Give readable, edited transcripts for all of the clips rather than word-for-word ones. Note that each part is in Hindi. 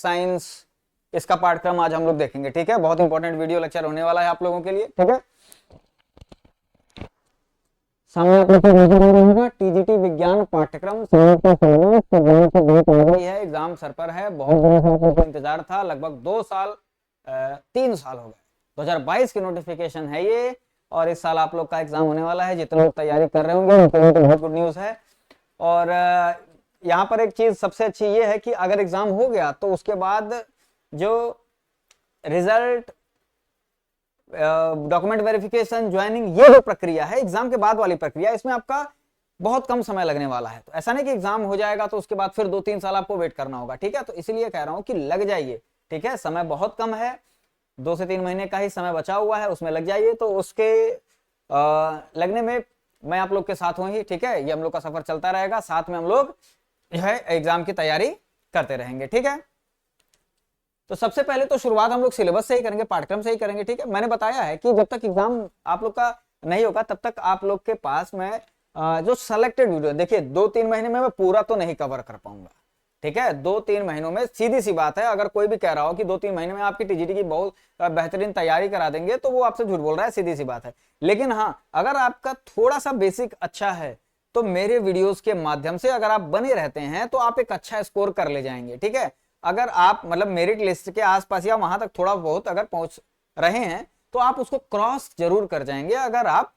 साइंस, इसका पाठ्यक्रम आज हम लोग देखेंगे। ठीक है, बहुत इंपॉर्टेंट वीडियो लेक्चर होने वाला है आप लोगों के लिए। ठीक है, सामने आप लोग को नजर आ रहा होगा टीजीटी विज्ञान पाठ्यक्रम साइंस का सिलेबस। तो बहुत से बहुत आगे है, एग्जाम सर पर है, बहुत दिनों से आप लोग को इंतजार था, लगभग 2 साल 3 साल हो गए। 2022 की नोटिफिकेशन है ये, और इस साल आप लोग का एग्जाम होने वाला है। जितने लोग तैयारी कर रहे होंगे उनके लिए तो बहुत गुड न्यूज है। और यहाँ पर एक चीज सबसे अच्छी ये है कि अगर एग्जाम हो गया तो उसके बाद जो रिजल्ट, डॉक्यूमेंट वेरिफिकेशन, ज्वाइनिंग, ये जो प्रक्रिया है एग्जाम के बाद वाली प्रक्रिया, इसमें आपका बहुत कम समय लगने वाला है। तो ऐसा नहीं कि एग्जाम हो जाएगा तो उसके बाद फिर 2-3 साल आपको वेट करना होगा। ठीक है, तो इसीलिए कह रहा हूं कि लग जाइए। ठीक है, समय बहुत कम है, 2 से 3 महीने का ही समय बचा हुआ है, उसमें लग जाइए। तो उसके लगने में मैं आप लोग के साथ हूँ ही। ठीक है, ये हम लोग का सफर चलता रहेगा, साथ में हम लोग जो है एग्जाम की तैयारी करते रहेंगे। ठीक है, तो सबसे पहले तो शुरुआत हम लोग सिलेबस से ही करेंगे, पाठ्यक्रम से ही करेंगे। ठीक है, मैंने बताया है कि जब तक एग्जाम आप लोग का नहीं होगा तब तक आप लोग के पास में जो सेलेक्टेड वीडियो, देखिए 2-3 महीने में मैं पूरा तो नहीं कवर कर पाऊंगा। ठीक है, 2-3 महीनों में सीधी सी बात है, अगर कोई भी कह रहा हो कि 2-3 महीने में आपकी टीजीटी की बहुत बेहतरीन तैयारी करा देंगे तो वो आपसे झूठ बोल रहा है, सीधी सी बात है। लेकिन हाँ, अगर आपका थोड़ा सा बेसिक अच्छा है तो मेरे वीडियोस के माध्यम से अगर आप बने रहते हैं तो आप एक अच्छा स्कोर कर ले जाएंगे। ठीक है, अगर आप मतलब मेरिट लिस्ट के आसपास या वहां तक थोड़ा बहुत अगर पहुंच रहे हैं तो आप उसको क्रॉस जरूर कर जाएंगे अगर आप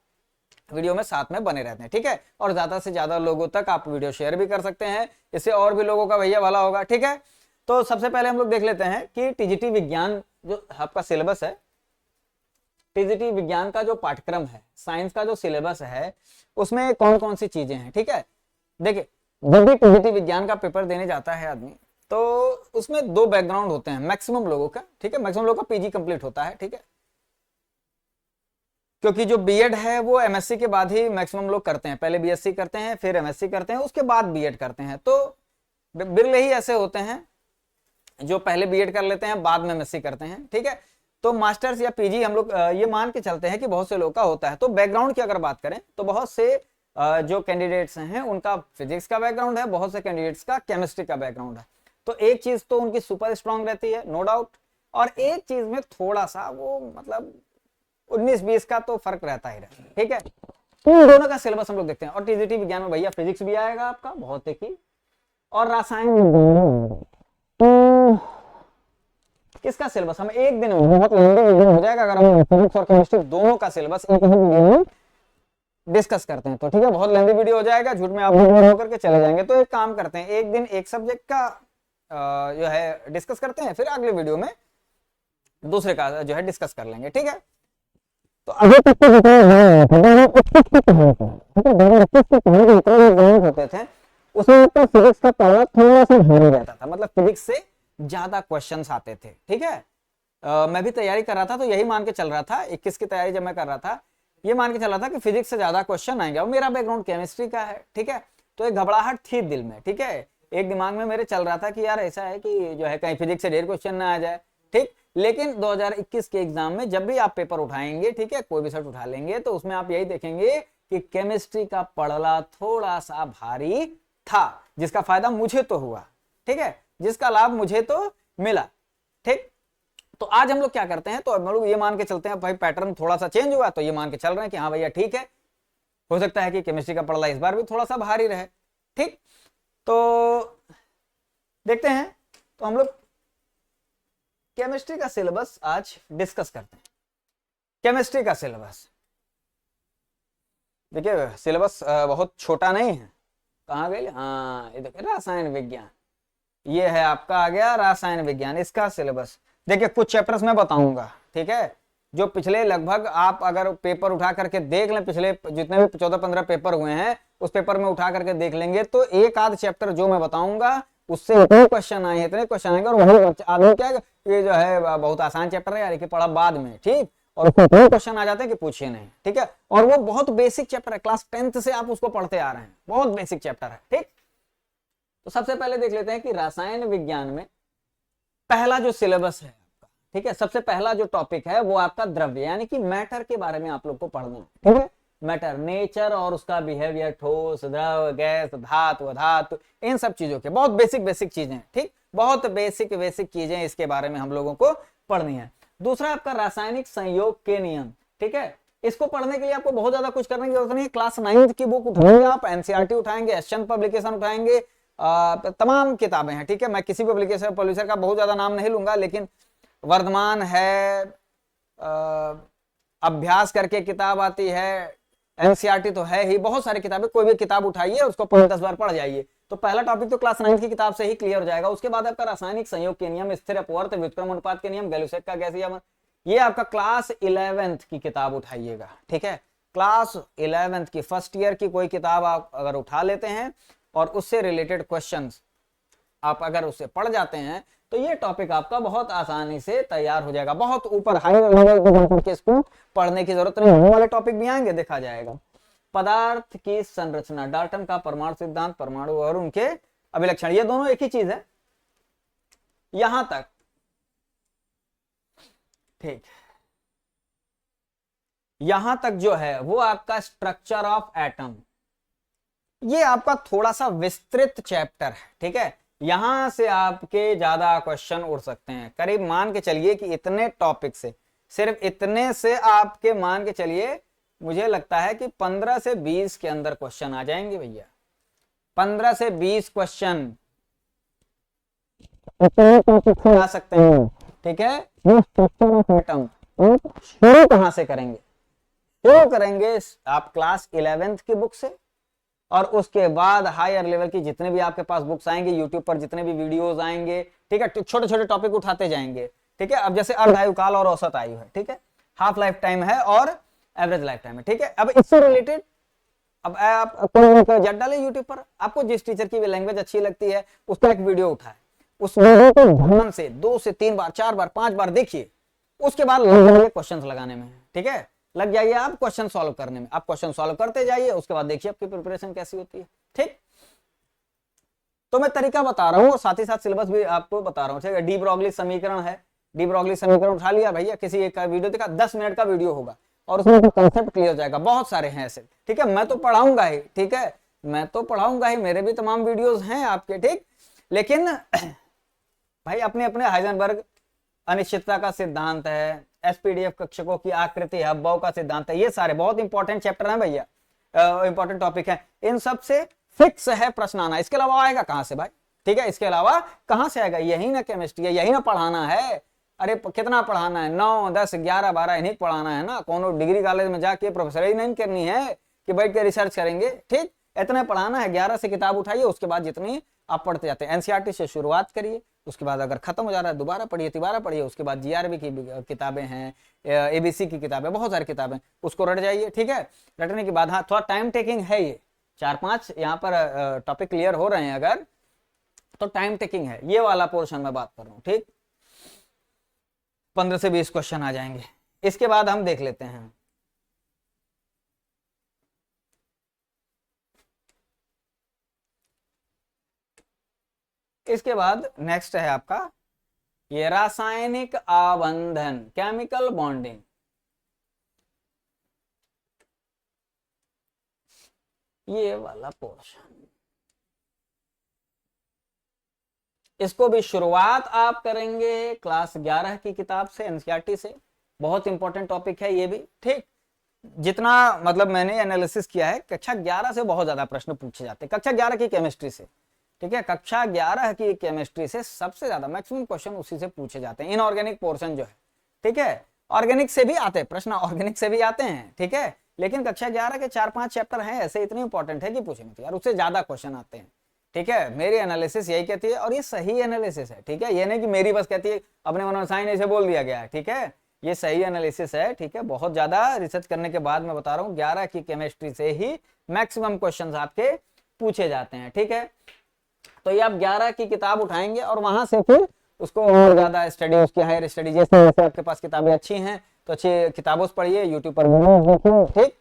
वीडियो में साथ में बने रहते हैं। ठीक है, और ज्यादा से ज्यादा लोगों तक आप वीडियो शेयर भी कर सकते हैं, इससे और भी लोगों का भैया भला होगा। ठीक है, तो सबसे पहले हम लोग देख लेते हैं कि टीजीटी विज्ञान जो आपका सिलेबस है, टीजीटी विज्ञान का जो पाठ्यक्रम है, साइंस का जो सिलेबस है, उसमें कौन कौन सी चीजें हैं। ठीक है, देखिए जब भी टीजीटी विज्ञान का पेपर देने जाता है आदमी तो उसमें 2 बैकग्राउंड होते हैं मैक्सिमम लोगों का। ठीक है, मैक्सिमम लोगों का पीजी कंप्लीट होता है। ठीक है, क्योंकि जो बीएड है वो एमएससी के बाद ही मैक्सिमम लोग करते हैं, पहले बीएससी करते हैं, फिर एमएससी करते हैं, उसके बाद बीएड करते हैं। तो बिरले ही ऐसे होते हैं जो पहले बीएड कर लेते हैं बाद में एमएससी करते हैं। ठीक है, तो मास्टर्स या पीजी हम लोग ये मान के चलते हैं कि बहुत से लोग का होता है। तो बैकग्राउंड की अगर बात करें तो बहुत से जो कैंडिडेट्स हैं उनका फिजिक्स का बैकग्राउंड है, बहुत से कैंडिडेट्स का केमिस्ट्री का बैकग्राउंड है। तो एक चीज तो उनकी सुपर स्ट्रांग रहती है, नो डाउट, और एक चीज में थोड़ा सा वो मतलब 19-20 का तो फर्क रहता ही रहता है। ठीक है, तो इन दोनों का सिलेबस हम लोग देखते हैं। और टीजीटी विज्ञान में भैया फिजिक्स भी आएगा आपका, भौतिकी और रसायन विज्ञान। तो इसका सिलेबस हम एक दिन में, बहुत लंबी वीडियो हो जाएगा अगर हम फिजिक्स और केमिस्ट्री दोनों का सिलेबस एक ही वीडियो में डिस्कस करते हैं तो। ठीक है, बहुत लंबी वीडियो हो जाएगा, झूठ में आप बोर होकर के चले जाएंगे। तो एक काम करते हैं, एक दिन एक सब्जेक्ट का जो है डिस्कस करते हैं, फिर अगले वीडियो में दूसरे का जो है डिस्कस कर लेंगे। ठीक है, तो अभी तक तो होते थे उसमें तो फिजिक्स का पढ़ना थोड़ा सा भारी रहता था, मतलब फिजिक्स से ज्यादा क्वेश्चंस आते थे। ठीक है, मैं भी तैयारी कर रहा था तो यही मान के चल रहा था, 21 की तैयारी जब मैं कर रहा था ये मान के चल रहा था कि फिजिक्स से ज्यादा क्वेश्चन आएंगे। और मेरा बैकग्राउंड केमिस्ट्री का है। ठीक है, तो एक घबराहट थी दिल में। ठीक है, एक दिमाग में मेरे चल रहा था कि यार ऐसा है कि जो है कहीं फिजिक्स से ढेर क्वेश्चन ना आ जाए। ठीक, लेकिन 2021 के एग्जाम में जब भी आप पेपर उठाएंगे, ठीक है, कोई भी सेट उठा लेंगे तो उसमें आप यही देखेंगे कि केमिस्ट्री का पढ़ना थोड़ा सा भारी था, जिसका फायदा मुझे तो हुआ। ठीक है, जिसका लाभ मुझे तो मिला। ठीक, तो आज हम लोग क्या करते हैं, तो हम लोग ये मान के चलते हैं भाई पैटर्न थोड़ा सा चेंज हुआ तो ये मान के चल रहे हैं कि हाँ भैया ठीक है, हो सकता है कि केमिस्ट्री का पढ़ना इस बार भी थोड़ा सा भारी रहे। ठीक, तो देखते हैं, तो हम लोग केमिस्ट्री का सिलेबस आज डिस्कस करते हैं। केमिस्ट्री का सिलेबस देखिए, सिलेबस बहुत छोटा नहीं है। कहाँ गए, हाँ ये देखिए रसायन विज्ञान, ये है आपका आ गया रसायन विज्ञान, इसका सिलेबस। देखिए कुछ चैप्टर्स मैं बताऊंगा, ठीक है, जो पिछले लगभग आप अगर पेपर उठा करके देख लें, पिछले जितने भी 14-15 पेपर हुए हैं उस पेपर में उठा करके देख लेंगे तो एक आध चैप्टर जो मैं बताऊंगा उससे इतने क्वेश्चन आए, इतने क्वेश्चन आएंगे। और वही आदमी क्या ये जो है बहुत आसान चैप्टर है यार, कि पढ़ा बाद में, ठीक, और उसमें इतने क्वेश्चन आ जाते हैं कि पूछिए नहीं। ठीक है, और वो बहुत बेसिक चैप्टर है, क्लास 10th से आप उसको पढ़ते आ रहे हैं, बहुत बेसिक चैप्टर है। ठीक, तो सबसे पहले देख लेते हैं कि रसायन विज्ञान में पहला जो सिलेबस है आपका, ठीक है, सबसे पहला जो टॉपिक है वो आपका द्रव्य यानी कि मैटर के बारे में आप लोग को पढ़ना है। ठीक है, मैटर, नेचर और उसका बिहेवियर, ठोस, द्रव, गैस, धातु, अधातु, इन सब चीजों के बहुत बेसिक बेसिक चीजें, ठीक, बहुत बेसिक बेसिक चीजें इसके बारे में हम लोगों को पढ़नी है। दूसरा आपका रासायनिक संयोग के नियम, ठीक है, इसको पढ़ने के लिए आपको बहुत ज्यादा कुछ करने की जरूरत नहीं है। क्लास 9 की बुक उठाएंगे आप, एनसीईआरटी उठाएंगे, एशियन पब्लिकेशन उठाएंगे, तमाम किताबें हैं, ठीक है। मैं किसी पब्लिकेशन पब्लिशर का बहुत ज्यादा नाम नहीं लूंगा, लेकिन वर्धमान है, अभ्यास करके किताब आती है, एनसीईआरटी तो है ही, बहुत सारी किताबें, कोई भी किताब उठाइए उसको 5-10 बार पढ़ जाइए, तो पहला टॉपिक तो क्लास 9 की किताब से ही क्लियर हो जाएगा। उसके बाद आपका रासायनिक संयोग के नियम, स्थिर अपवर्त, व्युत्क्रम अनुपात के नियम, गैलुसेक का गैसीय, ये आपका क्लास 11th की किताब उठाइएगा, ठीक है। क्लास 11th की फर्स्ट ईयर की कोई किताब आप अगर उठा लेते हैं और उससे रिलेटेड क्वेश्चंस आप अगर उससे पढ़ जाते हैं तो ये टॉपिक आपका बहुत आसानी से तैयार हो जाएगा। बहुत ऊपर हाई लेवल के इसको पढ़ने की जरूरत नहीं, होने वाले टॉपिक भी आएंगे, देखा जाएगा। पदार्थ की संरचना, डाल्टन का परमाणु सिद्धांत, परमाणु और उनके अभिलक्षण, ये दोनों एक ही चीज है यहां तक, ठीक। यहां तक जो है वो आपका स्ट्रक्चर ऑफ एटम, ये आपका थोड़ा सा विस्तृत चैप्टर है, ठीक है। यहां से आपके ज्यादा क्वेश्चन उड़ सकते हैं, करीब मान के चलिए कि इतने टॉपिक से, सिर्फ इतने से आपके मान के चलिए, मुझे लगता है कि 15 से 20 के अंदर क्वेश्चन आ जाएंगे भैया, 15 से 20 क्वेश्चन आ सकते हैं, ठीक है। ये स्ट्रक्चर ऑफ एटम शुरू कहां से करेंगे? शुरू करेंगे आप क्लास 11th की बुक से, और उसके बाद हायर लेवल की जितने भी आपके पास बुक्स आएंगे, यूट्यूब पर जितने भी वीडियोस आएंगे, ठीक है, छोटे छोटे टॉपिक उठाते जाएंगे, ठीक है। अब जैसे अर्धायु काल और औसत आयु है, ठीक है, हाफ लाइफ टाइम है और एवरेज लाइफ टाइम है, ठीक है। अब इससे रिलेटेड अब आप जट डाले यूट्यूब पर, आपको जिस टीचर की भी लैंग्वेज अच्छी लगती है उसका एक वीडियो उठाए, उस वीडियो को ध्यान से 2 से 3 बार, 4 बार, 5 बार देखिए, उसके बाद क्वेश्चंस लगाने में, ठीक है, लग जाइए आप क्वेश्चन सॉल्व करने में। आप क्वेश्चन सॉल्व करते जाइए, उसके बाद देखिए आपकी प्रिपरेशन कैसी होती है, ठीक। तो मैं तरीका बता रहा हूँ और साथ ही साथ सिलेबस भी आपको बता रहा हूँ, ठीक है। डी ब्रॉगली समीकरण है, डी ब्रॉगली समीकरण उठा लिया भैया, किसी एक का वीडियो देखा, 10 मिनट का वीडियो होगा और उसमें कॉन्सेप्ट क्लियर हो जाएगा। बहुत सारे हैं ऐसे, ठीक है, मैं तो पढ़ाऊंगा ही, ठीक है, मैं तो पढ़ाऊंगा ही, मेरे भी तमाम वीडियोस हैं आपके, ठीक। लेकिन भाई अपने अपने हाइजेनबर्ग अनिश्चितता का सिद्धांत है, एसपीडीएफ कक्षकों की आकृति है, अब्बाउ का सिद्धांत है, ये सारे बहुत इंपॉर्टेंट चैप्टर हैं भैया, इंपॉर्टेंट टॉपिक है। इन सब से फिक्स है प्रश्न आना, इसके अलावा आएगा कहां से भाई, ठीक है, इसके अलावा कहां से आएगा? यही ना केमिस्ट्री है, यही ना पढ़ाना है। अरे कितना पढ़ाना है? 9, 10, 11, 12 इन्हीं पढ़ाना है ना। कोनो डिग्री कॉलेज में जाके प्रोफेसर ही नहीं करनी है कि बैठ के रिसर्च करेंगे, ठीक, इतना पढ़ाना है। 11 से किताब उठाइए, उसके बाद जितनी आप पढ़ते जाते हैं, एनसीईआरटी से शुरुआत करिए, उसके बाद अगर खत्म हो जा रहा है दोबारा पढ़िए, तिबारा पढ़िए, उसके बाद जीआरबी की किताबें हैं, एबीसी की किताबें, बहुत सारी किताबें, उसको रट जाइए, ठीक है। रटने के बाद हाँ थोड़ा टाइम टेकिंग है, ये 4-5 यहाँ पर टॉपिक क्लियर हो रहे हैं अगर, तो टाइम टेकिंग है, ये वाला पोर्शन में बात कर रहा हूँ, ठीक। 15 से 20 क्वेश्चन आ जाएंगे। इसके बाद हम देख लेते हैं इसके बाद नेक्स्ट है आपका ये रासायनिक आबंधन, केमिकल बॉन्डिंग। ये वाला पोर्शन, इसको भी शुरुआत आप करेंगे क्लास 11 की किताब से, एनसीईआरटी से। बहुत इंपॉर्टेंट टॉपिक है ये भी, ठीक। जितना मतलब मैंने एनालिसिस किया है, कक्षा 11 से बहुत ज्यादा प्रश्न पूछे जाते हैं, कक्षा 11 की केमिस्ट्री से, ठीक है। कक्षा 11 की केमिस्ट्री से सबसे ज्यादा मैक्सिमम क्वेश्चन उसी से पूछे जाते हैं, इनऑर्गेनिक पोर्शन जो है, ठीक है। ऑर्गेनिक से भी आते हैं प्रश्न, ऑर्गेनिक से भी आते हैं, ठीक है, लेकिन कक्षा 11 के 4-5 चैप्टर हैं ऐसे इतने इंपॉर्टेंट है कि पूछे मत यार, उससे ज्यादा क्वेश्चन आते हैं, ठीक है। मेरी एनालिसिस यही कहती है और ये सही एनालिसिस है, ठीक है। ये नहीं कि मेरी बस कहती है अपने मन में साइन ऐसे बोल दिया गया है, ठीक है, ये सही एनालिसिस है, ठीक है। बहुत ज्यादा रिसर्च करने के बाद मैं बता रहा हूँ 11 की केमिस्ट्री से ही मैक्सिमम क्वेश्चंस आपके पूछे जाते हैं, ठीक है। तो ये आप 11 की किताब उठाएंगे और वहां से फिर उसको और ज्यादा स्टडी, उसकी हायर स्टडी, जैसे जैसे आपके पास किताबें अच्छी हैं तो अच्छी किताबों से पढ़िए, यूट्यूब पर देखिए, ठीक,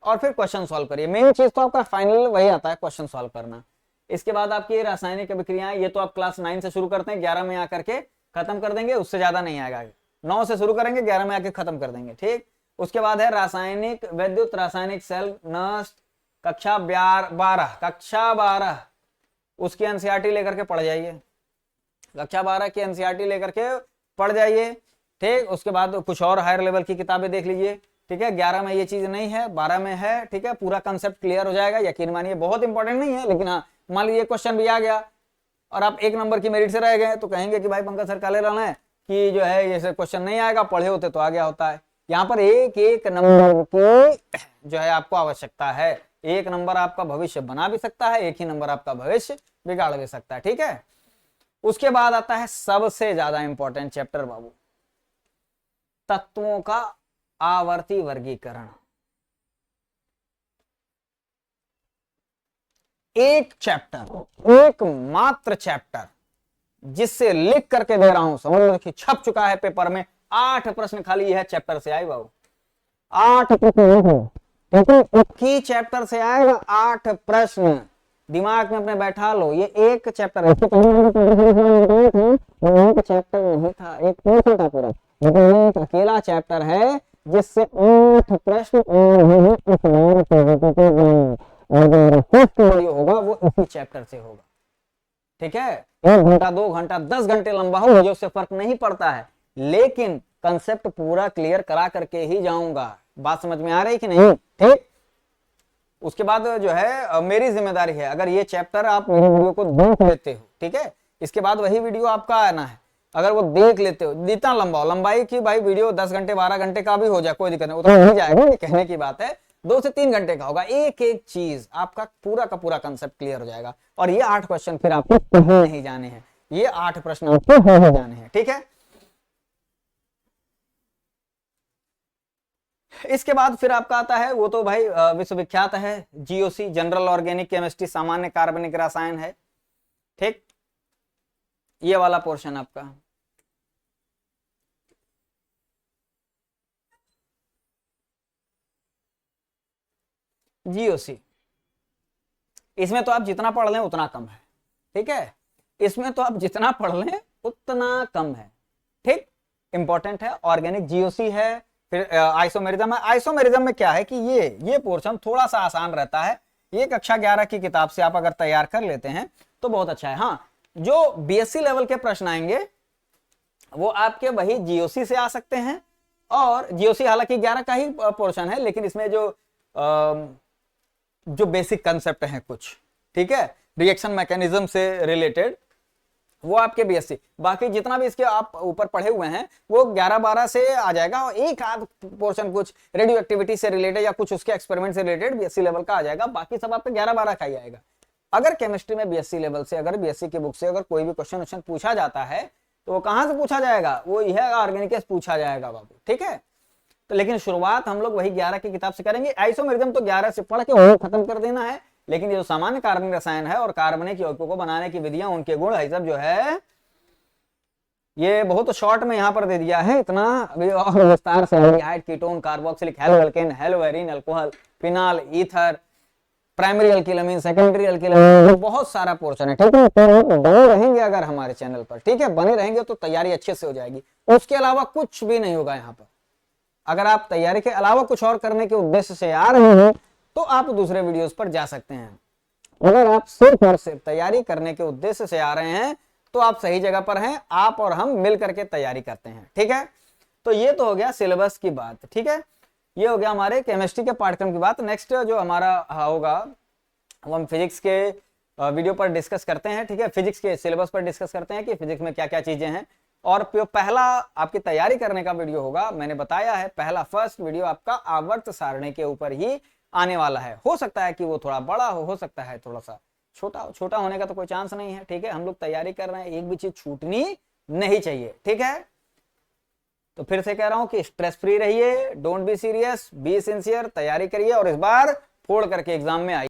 और फिर क्वेश्चन सॉल्व करिए। मेन चीज तो आपका फाइनल वही आता है, क्वेश्चन सॉल्व करना। इसके बाद आपकी रासायनिक अभिक्रियाएं, ये तो आप क्लास 9 से शुरू करते हैं, 11 में आकर के खत्म कर देंगे, उससे ज्यादा नहीं आएगा। 9 से शुरू करेंगे, 11 में आके खत्म कर देंगे, ठीक। उसके बाद है रासायनिक विद्युत रासायनिक सेल नष्ट, कक्षा 12 उसकी एनसीईआरटी लेकर के पढ़ जाइए, कक्षा 12 की एनसीईआरटी लेकर के पढ़ जाइए। ठीक, उसके बाद कुछ और हायर लेवल की किताबें देख लीजिए। ठीक है, 11 में ये चीज नहीं है, 12 में है। ठीक है, पूरा कंसेप्ट क्लियर हो जाएगा, यकीन मानिए। बहुत इंपॉर्टेंट नहीं है, लेकिन हाँ मान लीजिए क्वेश्चन भी आ गया और आप 1 नंबर की मेरिट से रह गए तो कहेंगे कि भाई पंकज सर काले रहना है कि जो है ये क्वेश्चन नहीं आएगा, पढ़े होते तो आ गया होता है। यहाँ पर एक नंबर की जो है आपको आवश्यकता है। 1 नंबर आपका भविष्य बना भी सकता है, 1 ही नंबर आपका भविष्य बिगाड़ भी सकता है। ठीक है, उसके बाद आता है सबसे ज्यादा इंपॉर्टेंट चैप्टर बाबू, तत्वों का आवर्ती वर्गीकरण। एक चैप्टर, एक मात्र चैप्टर जिससे लिख करके दे रहा हूं, समझ लो कि छप चुका है पेपर में। 8 प्रश्न खाली है चैप्टर से आए बाबू, 8 प्रश्न, एक ही चैप्टर से आएगा 8 प्रश्न। दिमाग में अपने बैठा लो, ये एक चैप्टर है, एक चैप्टर नहीं था, एक पोर्शन था पूरा, लेकिन एक अकेला चैप्टर है जिससे 8 प्रश्न होगा वो इसी चैप्टर से होगा। ठीक है, 1 घंटा 2 घंटा 10 घंटे लंबा हो मुझे उससे फर्क नहीं पड़ता है, लेकिन कंसेप्ट पूरा क्लियर करा करके ही जाऊंगा। बात समझ में आ रही कि नहीं? ठीक, उसके बाद जो है मेरी जिम्मेदारी है, अगर ये चैप्टर आप मेरी वीडियो को देख लेते हो, ठीक है, इसके बाद वही वीडियो आपका आना है। अगर वो देख लेते हो, जितना लंबा हो, लंबाई की भाई वीडियो 10 घंटे 12 घंटे का भी हो जाए कोई दिक्कत नहीं, उतना नहीं जाएगा, ये कहने की बात है। 2 से 3 घंटे का होगा, एक एक चीज आपका पूरा का पूरा कंसेप्ट क्लियर हो जाएगा। और ये 8 क्वेश्चन फिर आपको कहीं नहीं जाने हैं, ये 8 प्रश्न आपको नहीं जाने हैं। ठीक है, इसके बाद फिर आपका आता है, वो तो भाई विश्वविख्यात है, जीओसी जनरल ऑर्गेनिक केमिस्ट्री, सामान्य कार्बनिक रसायन है। ठीक, ये वाला पोर्शन आपका जीओसी, इसमें तो आप जितना पढ़ लें उतना कम है। ठीक है, इसमें तो आप जितना पढ़ लें उतना कम है। ठीक, इंपॉर्टेंट है, ऑर्गेनिक जीओसी है। फिर आइसोमेरिज्म है। आइसोमेरिज्म में क्या है कि ये पोर्शन थोड़ा सा आसान रहता है, ये कक्षा 11 की किताब से आप अगर तैयार कर लेते हैं तो बहुत अच्छा है। हाँ, जो बीएससी लेवल के प्रश्न आएंगे वो आपके वही जीओसी से आ सकते हैं, और जीओसी हालांकि 11 का ही पोर्शन है, लेकिन इसमें जो बेसिक कंसेप्ट हैं कुछ, ठीक है, रिएक्शन मैकेनिज्म से रिलेटेड, वो आपके बीएससी, बाकी जितना भी इसके आप ऊपर पढ़े हुए हैं वो 11-12 से आ जाएगा, और एक आध पोर्शन कुछ रेडियो एक्टिविटी से रिलेटेड या कुछ उसके एक्सपेरिमेंट से रिलेटेड बीएससी लेवल का आ जाएगा, बाकी सब आपके 11-12 का ही आएगा। अगर केमिस्ट्री में बीएससी लेवल से, अगर बीएससी की बुक से अगर कोई भी क्वेश्चन पूछा जाता है तो वो कहां से पूछा जाएगा? वो यह ऑर्गेनिक पूछा जाएगा बाबू। ठीक है, तो लेकिन शुरुआत हम लोग वही 11 की किताब से करेंगे। आइसोमेरिज्म तो 11 से पढ़ के वो खत्म कर देना है, लेकिन ये जो सामान्य कार्बनिक रसायन है और कार्बनिक यौगिकों को बनाने की विधियां, उनके गुण, है सब जो है ये बहुत शॉर्ट में यहाँ पर दे दिया है, इतना अभी और विस्तार से aldehyde, ketone, carboxylic, haloalkane, haloarene, alcohol, phenol, ether, primary alkylamine, secondary alkylamine, बहुत सारा पोर्शन है। ठीक है, बने रहेंगे अगर हमारे चैनल पर, ठीक है, बने रहेंगे तो तैयारी अच्छे से हो जाएगी। उसके अलावा कुछ भी नहीं होगा यहाँ पर। अगर आप तैयारी के अलावा कुछ और करने के उद्देश्य से आ रहे हैं तो आप दूसरे वीडियोस पर जा सकते हैं। अगर आप सिर्फ और सिर्फ तैयारी करने के उद्देश्य से आ रहे हैं तो आप सही जगह पर हैं, आप और हम मिल करके तैयारी करते हैं। ठीक है, तो ये तो हो गया सिलेबस की बात। ठीक है, ये हो गया हमारे केमिस्ट्री के पाठ्यक्रम की बात। नेक्स्ट जो हमारा होगा वो हम फिजिक्स के वीडियो पर डिस्कस करते हैं। ठीक है, फिजिक्स के सिलेबस पर डिस्कस करते हैं कि फिजिक्स में क्या क्या चीजें हैं, और पहला आपकी तैयारी करने का वीडियो होगा, मैंने बताया है, पहला फर्स्ट वीडियो आपका आवर्त सारणी के ऊपर ही आने वाला है। हो सकता है कि वो थोड़ा बड़ा हो सकता है थोड़ा सा छोटा होने का तो कोई चांस नहीं है। ठीक है, हम लोग तैयारी कर रहे हैं, एक भी चीज छूटनी नहीं चाहिए। ठीक है, तो फिर से कह रहा हूं कि स्ट्रेस फ्री रहिए, don't be serious, be sincere, तैयारी करिए और इस बार फोड़ करके एग्जाम में आइए।